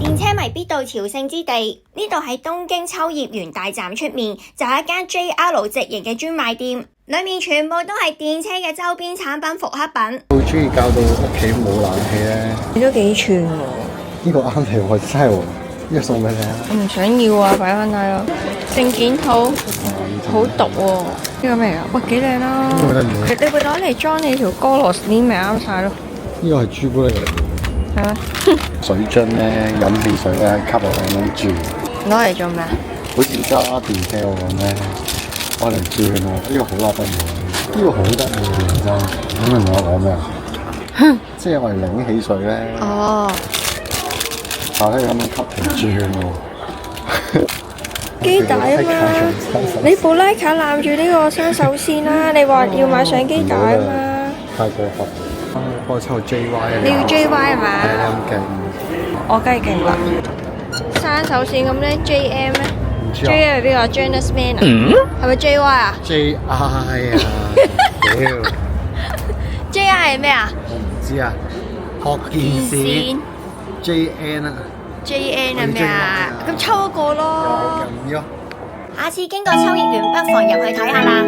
電車迷必到朝聖之地，呢度喺東京秋葉原大站出面，就係一間 JR 直營嘅專賣店，裏面全部都係電車嘅周邊產品、復刻品。好中意搞到屋企冇冷氣咧，你都幾串喎！呢個啱你喎，真係喎，呢個送俾你啊！我唔想要啊，擺翻低咯。證件套好毒喎，呢個咩啊？哇，幾靚啦！呢個得唔得？你會攞嚟裝你條歌羅鏈咪啱晒咯？呢個係朱古力嚟嘅。係咩？水樽咧，飲汽水咧，吸落嚟咁樣轉，攞嚟做咩啊？好似揸電車我咁咧，攞嚟轉喎。呢個好辣得意，呢個好得意認真。你明唔明我講咩啊？即係我哋擰汽水咧，哦，但係咁樣吸同轉喎。機帶啊嘛！你部拉卡攬住呢個雙手先啦，你話要買相機帶啊嘛！太過分！我抽 JY 啊！你要 JY 係嘛？係你咁勁，我梗係勁啦！三手線咁咧，JM 咧？JM 係邊個 ？Jonas Man 啊？係咪 JY 啊 JI 啊！屌？JI 係咩啊？我唔知啊，學健線 JN 啊 JN 係咩啊？咁抽一個咯。有咁樣。下次經過秋葉原，不妨入去睇下啦。